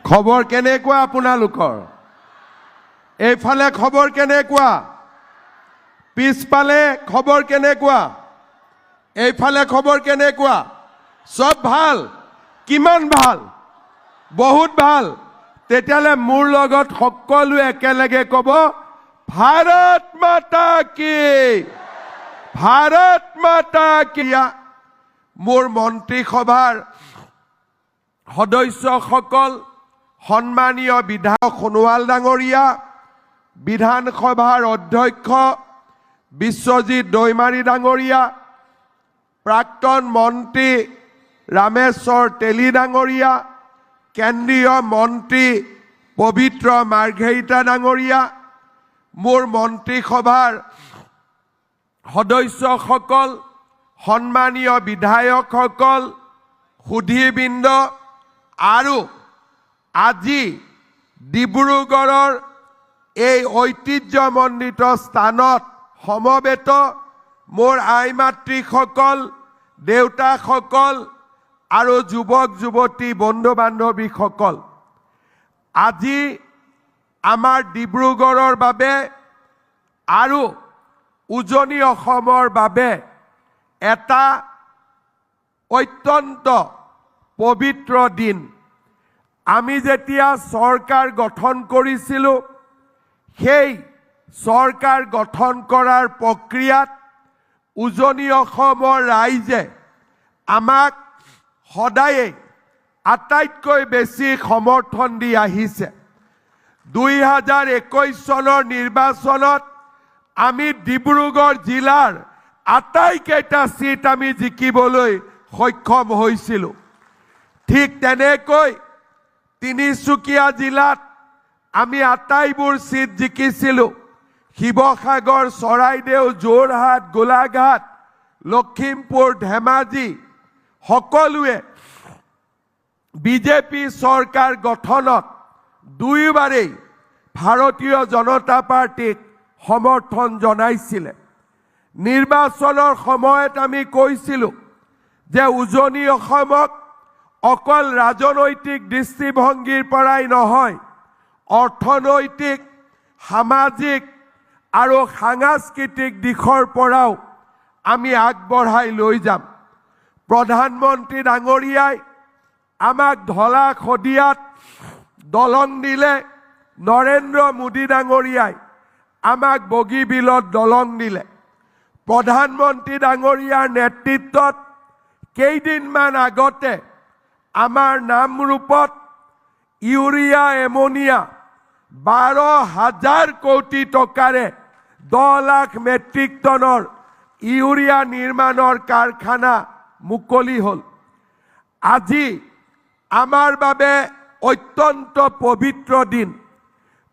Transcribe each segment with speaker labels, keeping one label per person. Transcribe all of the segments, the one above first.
Speaker 1: খবৰ কেনেকুৱা আপোনালোকৰ? এইফালে খবৰ কেনেকুৱা? পিছফালে খবৰ কেনেকুৱা? এইফালে খবৰ কেনেকুৱা? সব ভাল? কিমান ভাল? বহুত ভাল। তেতিয়ালে মোৰ লগত সকলোৱে একেলগে ক'ব, ভাৰত মাতা কি, ভাৰত মাতা কি। মোৰ মন্ত্ৰীসভাৰ সদস্যসকল, সন্মানীয় বিধায়ক সোণোৱাল ডাঙৰীয়া, বিধানসভাৰ অধ্যক্ষ বিশ্বজিৎ দৈমাৰী ডাঙৰীয়া, প্ৰাক্তন মন্ত্ৰী ৰামেশ্বৰ তেলী ডাঙৰীয়া, কেন্দ্ৰীয় মন্ত্ৰী পবিত্ৰ মাৰ্ঘেৰিটা ডাঙৰীয়া, মোৰ মন্ত্ৰীসভাৰ সদস্যসকল, সন্মানীয় বিধায়কসকল, সুধীবৃন্দ আৰু আজি ডিব্ৰুগড়ৰ এই ঐতিহ্যমণ্ডিত স্থানত সমবেত মোৰ আই মাতৃসকল, দেউতাসকল আৰু যুৱক যুৱতী বন্ধু বান্ধৱীসকল, আজি আমাৰ ডিব্ৰুগড়ৰ বাবে আৰু উজনি অসমৰ বাবে এটা অত্যন্ত পবিত্ৰ দিন। আমি যেতিয়া চৰকাৰ গঠন কৰিছিলোঁ, সেই চৰকাৰ গঠন কৰাৰ প্ৰক্ৰিয়াত উজনি অসমৰ ৰাইজে আমাক সদায়ে আটাইতকৈ বেছি সমৰ্থন দি আহিছে। 2021 চনৰ নিৰ্বাচনত আমি ডিব্ৰুগড় জিলাৰ আটাইকেইটা সিট আমি জিকিবলৈ সক্ষম হৈছিলোঁ। ঠিক তেনেকৈ তিনিচুকীয়া জিলাত আমি আটাইবোৰ সিট জিকিছিলোঁ। শিৱসাগৰ, চৰাইদেউ, যোৰহাট, গোলাঘাট, লখিমপুৰ, ধেমাজি সকলোৱে বিজেপি চৰকাৰ গঠনত দুয়োবাৰেই ভাৰতীয় জনতা পাৰ্টিক সমৰ্থন জনাইছিলে। নিৰ্বাচনৰ সময়ত আমি কৈছিলোঁ যে উজনি অসমক অকল ৰাজনৈতিক দৃষ্টিভংগীৰ পৰাই নহয়, অৰ্থনৈতিক, সামাজিক আৰু সাংস্কৃতিক দিশৰ পৰাও আমি আগবঢ়াই লৈ যাম। প্ৰধানমন্ত্ৰী ডাঙৰীয়াই আমাক ঢলা শদিয়াত দলং দিলে, নৰেন্দ্ৰ মোদী ডাঙৰীয়াই আমাক বগীবিলত দলং দিলে। প্ৰধানমন্ত্ৰী ডাঙৰীয়াৰ নেতৃত্বত কেইদিনমান আগতে আমাৰ নামৰূপত ইউৰিয়া এমনিয়া 12,000 কোটি টকাৰে 10 লাখ মেট্ৰিক টনৰ ইউৰিয়া নিৰ্মাণৰ কাৰখানা মুকলি হ'ল। আজি আমাৰ বাবে অত্যন্ত পবিত্ৰ দিন।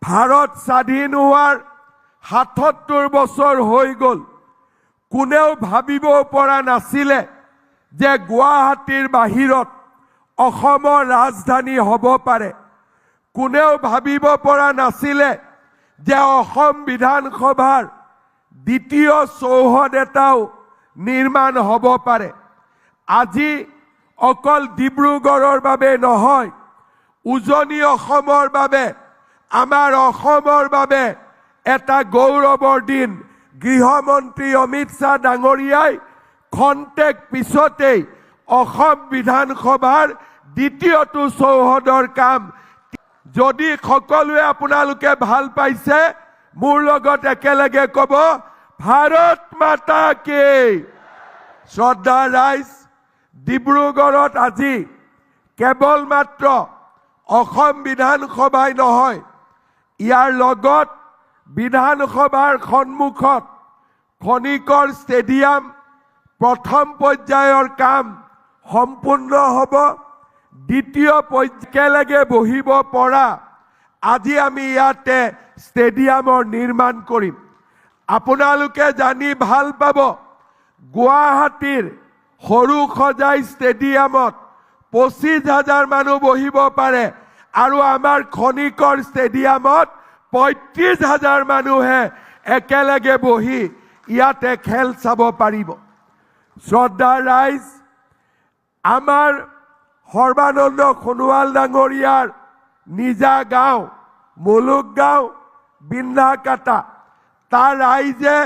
Speaker 1: ভাৰত স্বাধীন হোৱাৰ ৭৭ বছৰ হৈ গ'ল। কোনেও ভাবিব পৰা নাছিলে যে গুৱাহাটীৰ বাহিৰত অসমৰ ৰাজধানী হ'ব পাৰে। কোনেও ভাবিব পৰা নাছিলে যে অসম বিধানসভাৰ দ্বিতীয় চৌহদ এটাও নিৰ্মাণ হ'ব পাৰে। আজি অকল ডিব্ৰুগড়ৰ বাবে নহয়, উজনি অসমৰ বাবে, আমাৰ অসমৰ বাবে এটা গৌৰৱৰ দিন। গৃহমন্ত্ৰী অমিত শ্বাহ ডাঙৰীয়াই খন্তেক পিছতেই অসম বিধানসভাৰ দ্বিতীয়টো চৌহদৰ কাম, যদি সকলোৱে আপোনালোকে ভাল পাইছে, মোৰ লগত একেলগে ক'ব, ভাৰত মাতা কি। শ্ৰদ্ধা ৰাইজ, ডিব্ৰুগড়ত আজি কেৱল মাত্ৰ অসম বিধানসভাই নহয়, ইয়াৰ লগত বিধানসভাৰ সন্মুখত খনিকৰ ষ্টেডিয়াম প্ৰথম পৰ্যায়ৰ কাম সম্পূৰ্ণ হ'ব। দ্বিতীয় পৰ্যায়লৈকে বহিব পৰা আজি আমি ইয়াতে ষ্টেডিয়ামৰ নিৰ্মাণ কৰিম। আপোনালোকে জানি ভাল পাব, গুৱাহাটীৰ সৰু সজাই ষ্টেডিয়ামত 25,000 মানুহ বহিব পাৰে আৰু আমাৰ খনিকৰ ষ্টেডিয়ামত 35,000 মানুহে একেলগে বহি ইয়াতে খেল চাব পাৰিব। শ্ৰদ্ধা ৰাইজ, আমাৰ সৰ্বানন্দ সোণোৱাল ডাঙৰীয়াৰ নিজা গাঁও, মুলুক গাঁও, বিন্নাকাটা তাৰ ৰাইজে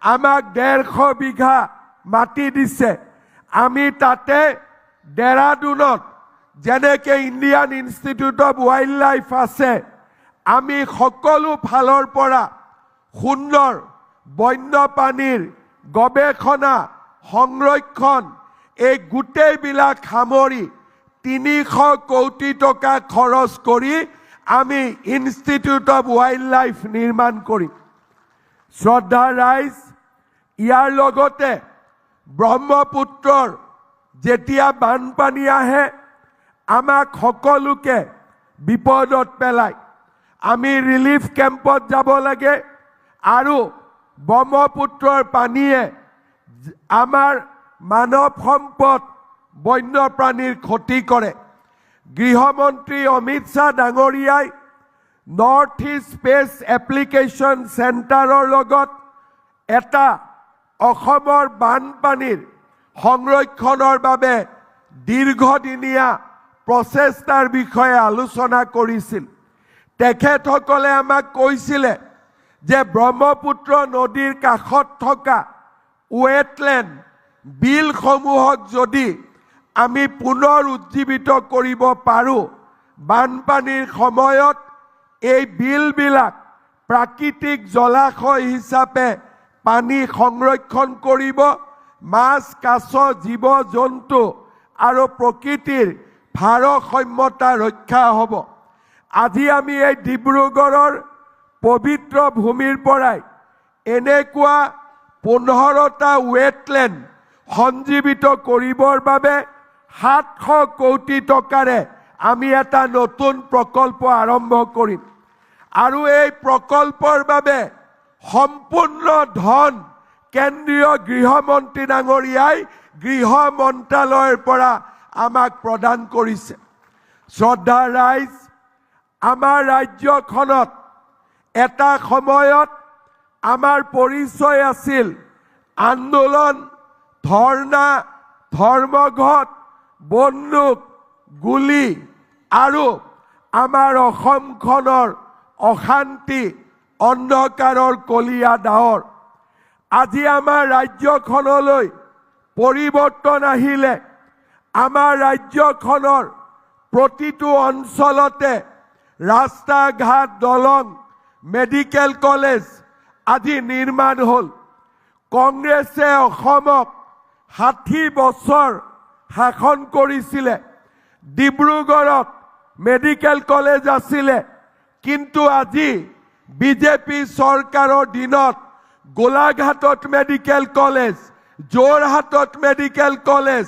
Speaker 1: আমাক 150 বিঘা মাটি দিছে। আমি তাতে দেৰাদুনত যেনেকে Indian institute of wild life আছে, আমি সকলো ফালৰ পৰা সুন্দৰ বন্যপ্ৰাণীৰ গৱেষণা সংৰক্ষণ এই গোটেইবিলাক সামৰি 300 কোটি টকা খৰচ কৰি আমি ইনষ্টিটিউট অফ ৱাইল্ড লাইফ নিৰ্মাণ কৰিম। শ্ৰদ্ধা ৰাইজ, ইয়াৰ লগতে ব্ৰহ্মপুত্ৰৰ যেতিয়া বানপানী আহে আমাক সকলোকে বিপদত পেলায়। আমি ৰিলিফ কেম্পত যাব লাগে আৰু ব্ৰহ্মপুত্ৰৰ পানীয়ে আমাৰ মানৱ সম্পদ বন্যপ্ৰাণীৰ ক্ষতি কৰে। গৃহমন্ত্ৰী অমিত শ্বাহ ডাঙৰীয়াই নৰ্থ ইষ্ট স্পেচ এপ্লিকেশ্যন চেণ্টাৰৰ লগত এটা অসমৰ বানপানীৰ সংৰক্ষণৰ বাবে দীৰ্ঘদিনীয়া প্ৰচেষ্টাৰ বিষয়ে আলোচনা কৰিছিল। তেখেতসকলে আমাক কৈছিলে যে ব্ৰহ্মপুত্ৰ নদীৰ কাষত থকা ৱেটলেণ্ড বিলসমূহক যদি আমি পুনৰ উজ্জীৱিত কৰিব পাৰোঁ, বানপানীৰ সময়ত এই বিলবিলাক প্ৰাকৃতিক জলাশয় হিচাপে পানী সংৰক্ষণ কৰিব, মাছ, কাছ, জীৱ জন্তু আৰু প্ৰকৃতিৰ ভাৰসাম্যতা ৰক্ষা হ'ব। আজি আমি এই ডিব্ৰুগড়ৰ পবিত্ৰ ভূমিৰ পৰাই এনেকুৱা 15টা ৱেটলেণ্ড সঞ্জীৱিত কৰিবৰ বাবে 700 কোটি টকাৰে আমি এটা নতুন প্ৰকল্প আৰম্ভ কৰিম আৰু এই প্ৰকল্পৰ বাবে সম্পূৰ্ণ ধন কেন্দ্ৰীয় গৃহমন্ত্ৰী ডাঙৰীয়াই গৃহ মন্ত্ৰালয়ৰ পৰা আমাক প্ৰদান কৰিছে। শ্ৰদ্ধা ৰাইজ, আমাৰ ৰাজ্যখনত এটা সময়ত আমাৰ পৰিচয় আছিল আন্দোলন, ধৰ্ণা, ধৰ্মঘট, বন্দুক, গুলী আৰু আমাৰ অসমখনৰ অশান্তি, অন্ধকাৰৰ কলীয়া ডাৱৰ। আজি আমাৰ ৰাজ্যখনলৈ পৰিৱৰ্তন আহিলে আমাৰ ৰাজ্যখনৰ প্ৰতিটো অঞ্চলতে ৰাস্তা ঘাট, দলং, মেডিকেল কলেজ আজি নিৰ্মাণ হ'ল। কংগ্ৰেছে অসমক 60 বছৰ শাসন কৰিছিলে। ডিব্ৰুগড়ত মেডিকেল কলেজ আছিলে, কিন্তু আজি বিজেপি চৰকাৰৰ দিনত গোলাঘাটত মেডিকেল কলেজ, যোৰহাটত মেডিকেল কলেজ,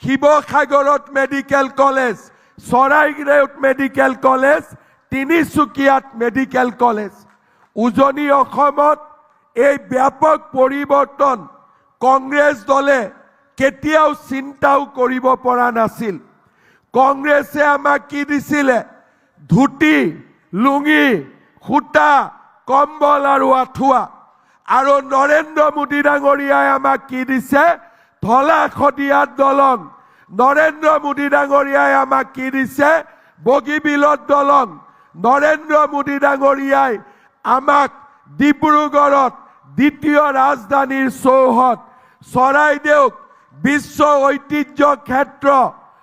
Speaker 1: শিৱসাগৰত মেডিকেল কলেজ, চৰাইদেউত মেডিকেল কলেজ, তিনিচুকীয়াত মেডিকেল কলেজ। উজনি অসমত এই ব্যাপক পৰিৱৰ্তন কংগ্ৰেছ দলে কেতিয়াও চিন্তাও কৰিব পৰা নাছিল। কংগ্ৰেছে আমাক কি দিছিলে? ধুতি, লুঙি, সূতা, কম্বল আৰু আঁঠুৱা। আৰু নৰেন্দ্ৰ মোদী ডাঙৰীয়াই আমাক কি দিছে? ধলা শদিয়াত দলং। নৰেন্দ্ৰ মোদী ডাঙৰীয়াই আমাক কি দিছে? বগীবিলত দলং। নৰেন্দ্ৰ মোদী ডাঙৰীয়াই আমাক ডিব্ৰুগড়ত দ্বিতীয় ৰাজধানীৰ চৌহদ, চৰাইদেউক বিশ্ব ঐতিহ্য ক্ষেত্ৰ,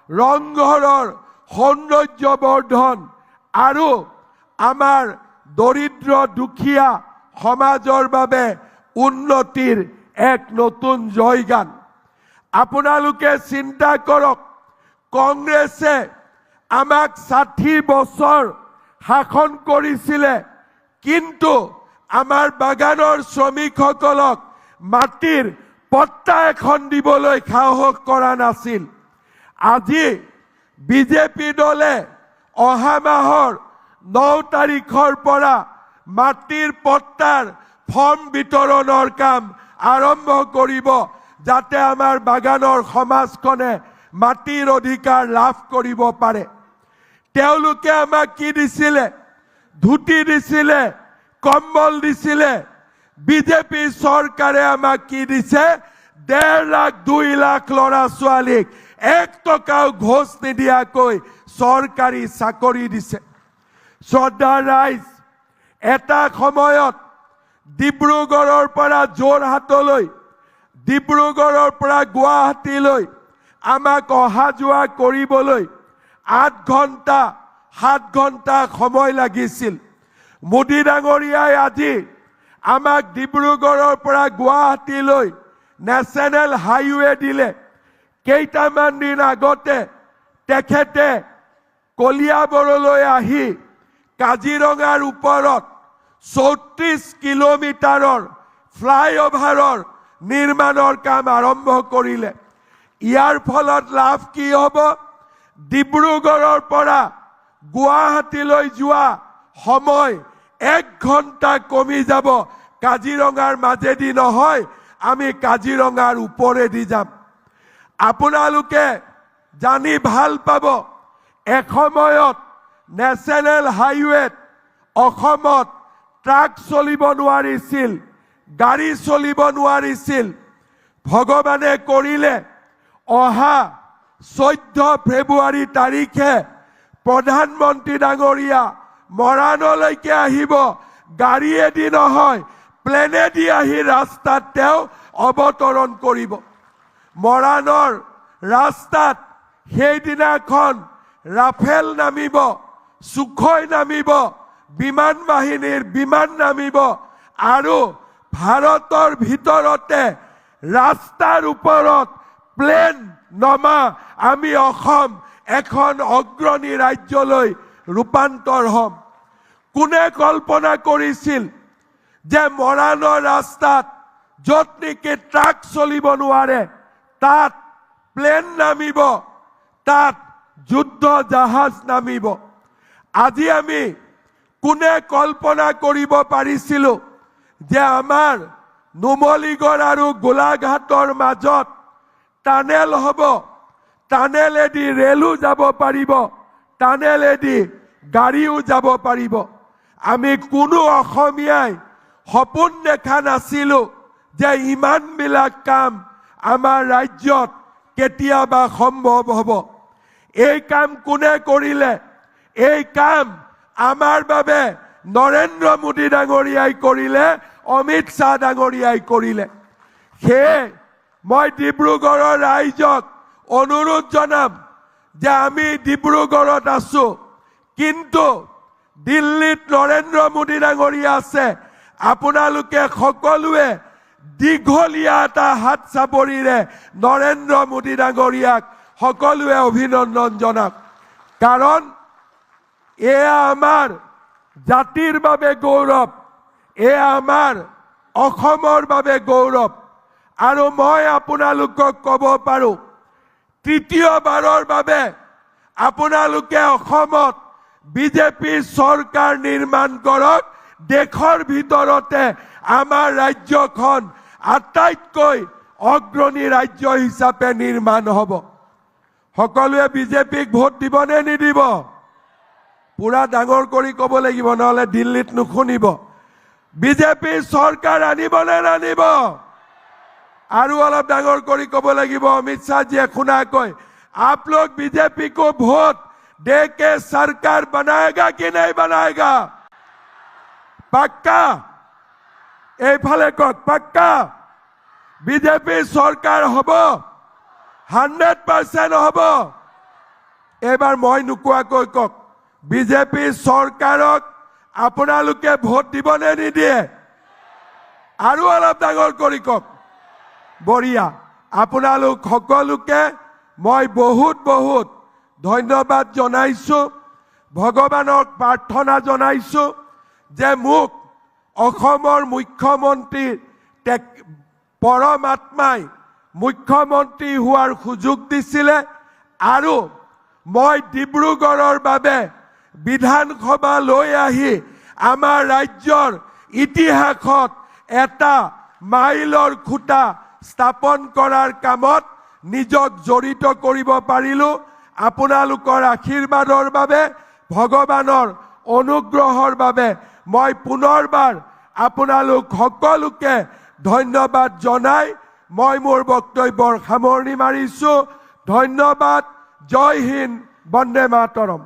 Speaker 1: ৰংঘৰৰ সৌন্দৰ্যবৰ্ধন আৰু আমাৰ দৰিদ্ৰ দুখীয়া সমাজৰ বাবে উন্নতিৰ এক নতুন জয়গান। আপোনালোকে চিন্তা কৰক, কংগ্ৰেছে আমাক 60 বছৰ শাসন কৰিছিলে, কিন্তু আমাৰ বাগানৰ শ্ৰমিকসকলক মাটিৰ পট্টা এখন দিবলৈ সাহস কৰা নাছিল। আজি বিজেপি দলে অহা মাহৰ 9 তাৰিখৰ পৰা মাটিৰ পট্টাৰ ফৰ্ম বিতৰণৰ কাম আৰম্ভ কৰিব, যাতে আমাৰ বাগানৰ সমাজখনে মাটিৰ অধিকাৰ লাভ কৰিব পাৰে। তেওঁলোকে আমাক কি দিছিলে? ধুতি দিছিলে, কম্বল দিছিলে। বিজেপি চৰকাৰে আমাক কি দিছে? 1.5 লাখ 2 লাখ ল'ৰা ছোৱালীক 1 টকাও ঘোষ নিদিয়াকৈ চৰকাৰী চাকৰি দিছে। শ্ৰদ্ধা ৰাইজ, এটা সময়ত ডিব্ৰুগড়ৰ পৰা যোৰহাটলৈ, ডিব্ৰুগড়ৰ পৰা গুৱাহাটীলৈ আমাক অহা যোৱা কৰিবলৈ 8 ঘণ্টা 7 ঘণ্টা সময় লাগিছিল। মোদী ডাঙৰীয়াই আজি আমাক ডিব্ৰুগড়ৰ পৰা গুৱাহাটীলৈ নেশ্যনেল হাইৱে দিলে। কেইটামান দিন আগতে তেখেতে কলিয়াবৰলৈ আহি কাজিৰঙাৰ ওপৰত 34 কিলোমিটাৰৰ ফ্লাইঅভাৰৰ নিৰ্মাণৰ কাম আৰম্ভ কৰিলে। ইয়াৰ ফলত লাভ কি হ'ব? ডিব্ৰুগড়ৰ পৰা গুৱাহাটীলৈ যোৱা সময় 1 ঘণ্টা কমি যাব। কাজিৰঙাৰ মাজেদি নহয়, আমি কাজিৰঙাৰ ওপৰেদি যাম। আপোনালোকে জানি ভাল পাব, এসময়ত নেশ্যনেল হাইৱেত অসমত ট্ৰাক চলিব নোৱাৰিছিল, গাড়ী চলিব নোৱাৰিছিল। ভগৱানে কৰিলে অহা 14 ফেব্ৰুৱাৰী তাৰিখে প্ৰধানমন্ত্ৰী ডাঙৰীয়া মৰাণলৈকে আহিব। গাড়ীয়েদি নহয়, প্লেনেদি আহি ৰাস্তাত তেওঁ অৱতৰণ কৰিব। মৰাণৰ ৰাস্তাত সেইদিনাখন ৰাফেল নামিব, সুখই নামিব, বিমান বাহিনীৰ বিমান নামিব আৰু ভাৰতৰ ভিতৰতে ৰাস্তাৰ ওপৰত প্লেন নমা আমি অসম এখন অগ্ৰণী ৰাজ্যলৈ ৰূপান্তৰ হ'ম। কোনে কল্পনা কৰিছিল যে মৰাণৰ ৰাস্তাত য'ত নেকি ট্ৰাক চলিব নোৱাৰে তাত প্লেন নামিব, তাত যুদ্ধ জাহাজ নামিব। আজি আমি কোনে কল্পনা কৰিব পাৰিছিলো যে আমাৰ নুমলীগড় আৰু গোলাঘাটৰ মাজত টানেল হ'ব, টানেলেদি ৰেলো যাব পাৰিব, টানেলেদি গাড়ীও যাব পাৰিব। আমি কোনো অসমীয়াই সপোন দেখা নাছিলো যে ইমানবিলাক কাম আমাৰ ৰাজ্যত কেতিয়াবা সম্ভৱ হ'ব। এই কাম কোনে কৰিলে? এই কাম আমাৰ বাবে নৰেন্দ্ৰ মোদী ডাঙৰীয়াই কৰিলে, অমিত শ্বাহ ডাঙৰীয়াই কৰিলে। সেয়ে মই ডিব্ৰুগড়ৰ ৰাইজক অনুৰোধ জনাম যে আমি ডিব্ৰুগড়ত আছো, কিন্তু দিল্লীত নৰেন্দ্ৰ মোদী ডাঙৰীয়া আছে। আপোনালোকে সকলোৱে দীঘলীয়া এটা হাত চাপৰিৰে নৰেন্দ্ৰ মোদী ডাঙৰীয়াক সকলোৱে অভিনন্দন জনাওক। কাৰণ এয়া আমাৰ জাতিৰ বাবে গৌৰৱ, এয়া আমাৰ অসমৰ বাবে গৌৰৱ। আৰু মই আপোনালোকক ক'ব পাৰো, তৃতীয়বাৰৰ বাবে আপোনালোকে অসমত বিজেপি চৰকাৰ নিৰ্মাণ কৰক। দেশৰ ভিতৰতে আমাৰ ৰাজ্যখন আটাইতকৈ অগ্ৰণী ৰাজ্য হিচাপে নিৰ্মাণ হ'ব। সকলোৱে বিজেপিক ভোট দিবনে নিদিব? পুৰা ডাঙৰ কৰি ক'ব লাগিব, নহ'লে দিল্লীত নুশুনিব। বিজেপি চৰকাৰ আনিবনে নানিব? আৰু অলপ ডাঙৰ কৰি ক'ব লাগিব, অমিত শ্বাহজীয়ে শুনাকৈ, आप लोग बीजेपी को वोट दे के सरकार बनाएगा कि नहीं बनाएगा? पक्का? এইফালে কক, पक्का बीजेपी सरकार হব? 100% হব? এবাৰ মই নুকুৱাকৈ কক, বিজেপি চৰকাৰক আপোনালোকে ভোট দিবনে নিদিয়ে? আৰু অলপ ডাঙৰ কৰি কক। বঢ়িয়া। আপোনালোক সকলোকে মই বহুত বহুত ধন্যবাদ জনাইছো। ভগৱানক প্ৰাৰ্থনা জনাইছো যে মোক অসমৰ মুখ্যমন্ত্ৰী পৰমাত্মাই মুখ্যমন্ত্ৰী হোৱাৰ সুযোগ দিছিলে আৰু মই ডিব্ৰুগড়ৰ বাবে বিধানসভা লৈ আহি আমাৰ ৰাজ্যৰ ইতিহাসত এটা মাইলৰ খুঁটা স্থাপন কৰাৰ কামত নিজক জড়িত কৰিব পাৰিলো। আপোনালোকৰ আশীৰ্বাদৰ বাবে, ভগৱানৰ অনুগ্ৰহৰ বাবে মই পুনৰবাৰ আপোনালোক সকলোকে ধন্যবাদ জনাই মই মোৰ বক্তব্যৰ সামৰণি মাৰিছো। ধন্যবাদ। জয় হিন্দ, বন্দে মাতৰম।